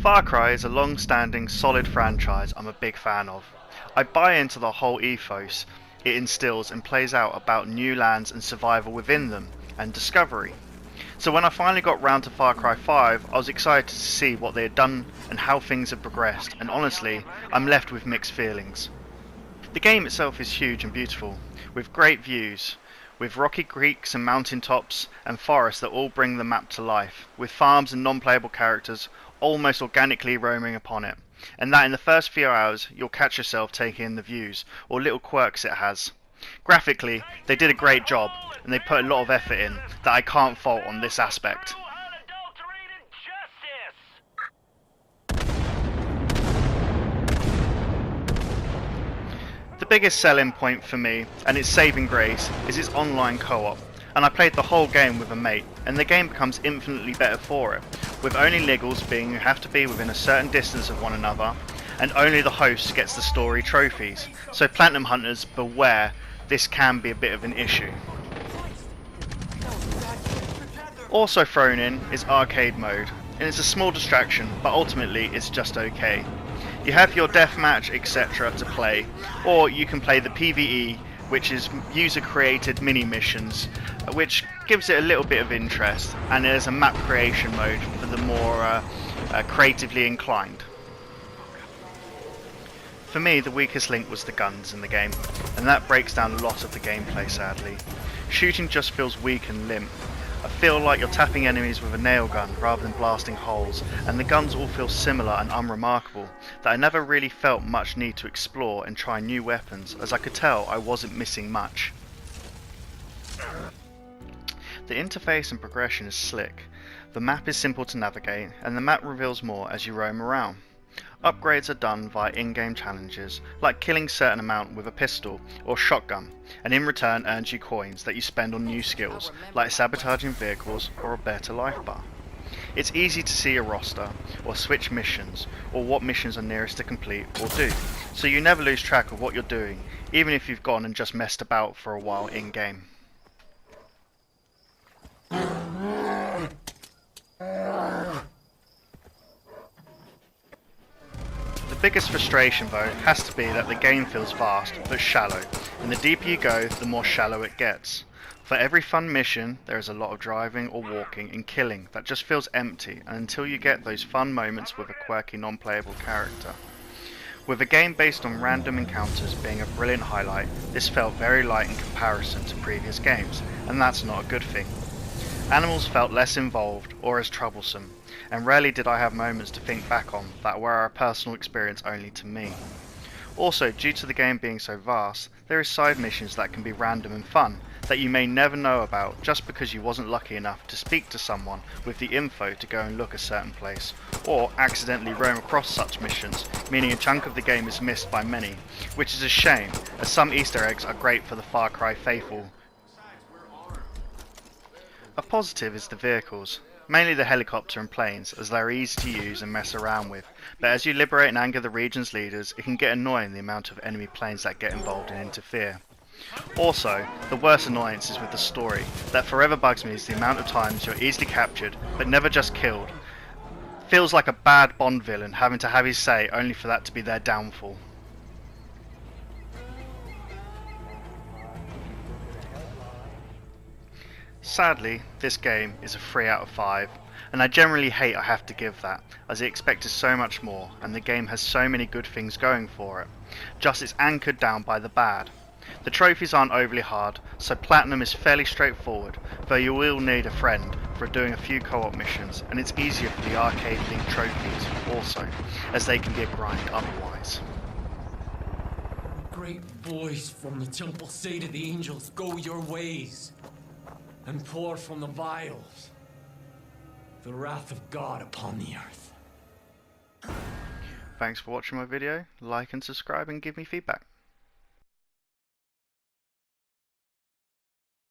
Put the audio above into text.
Far Cry is a long-standing, solid franchise I'm a big fan of. I buy into the whole ethos it instills and plays out about new lands and survival within them, and discovery. So when I finally got round to Far Cry 5, I was excited to see what they had done and how things had progressed, and honestly, I'm left with mixed feelings. The game itself is huge and beautiful, with great views, with rocky creeks and mountain tops and forests that all bring the map to life, with farms and non-playable characters almost organically roaming upon it, and that in the first few hours you'll catch yourself taking in the views or little quirks it has. Graphically, they did a great job, and they put a lot of effort in that I can't fault on this aspect. The biggest selling point for me, and its saving grace, is its online co-op, and I played the whole game with a mate, and the game becomes infinitely better for it, with only niggles being you have to be within a certain distance of one another, and only the host gets the story trophies, so Platinum Hunters beware, this can be a bit of an issue. Also thrown in is arcade mode, and it's a small distraction, but ultimately it's just okay. You have your deathmatch etc. to play, or you can play the PvE, which is user created mini missions, which gives it a little bit of interest, and there's a map creation mode for the more creatively inclined. For me, the weakest link was the guns in the game, and that breaks down a lot of the gameplay sadly. Shooting just feels weak and limp. I feel like you're tapping enemies with a nail gun rather than blasting holes, and the guns all feel similar and unremarkable, that I never really felt much need to explore and try new weapons, as I could tell I wasn't missing much. The interface and progression is slick, the map is simple to navigate, and the map reveals more as you roam around. Upgrades are done via in-game challenges, like killing a certain amount with a pistol or shotgun, and in return earns you coins that you spend on new skills, like sabotaging vehicles or a better life bar. It's easy to see a roster, or switch missions, or what missions are nearest to complete or do, so you never lose track of what you're doing, even if you've gone and just messed about for a while in-game. The biggest frustration though has to be that the game feels vast but shallow, and the deeper you go the more shallow it gets. For every fun mission there is a lot of driving or walking and killing that just feels empty until you get those fun moments with a quirky non-playable character. With a game based on random encounters being a brilliant highlight, this felt very light in comparison to previous games, and that's not a good thing. Animals felt less involved or as troublesome, and rarely did I have moments to think back on that were a personal experience only to me. Also, due to the game being so vast, there is side missions that can be random and fun, that you may never know about just because you wasn't lucky enough to speak to someone with the info to go and look a certain place, or accidentally roam across such missions, meaning a chunk of the game is missed by many, which is a shame, as some Easter eggs are great for the Far Cry faithful. A positive is the vehicles, mainly the helicopter and planes, as they are easy to use and mess around with, but as you liberate and anger the region's leaders, it can get annoying the amount of enemy planes that get involved and interfere. Also, the worst annoyance is with the story, that forever bugs me is the amount of times you're easily captured, but never just killed. Feels like a bad Bond villain having to have his say only for that to be their downfall. Sadly, this game is a 3 out of 5, and I generally hate I have to give that, as I expected so much more, and the game has so many good things going for it, just it's anchored down by the bad. The trophies aren't overly hard, so Platinum is fairly straightforward, though you will need a friend for doing a few co-op missions, and it's easier for the arcade-themed trophies also, as they can be a grind otherwise. Great voice from the temple say to the angels, go your ways, and pour from the vials the wrath of God upon the earth. Thanks for watching my video, like and subscribe and give me feedback.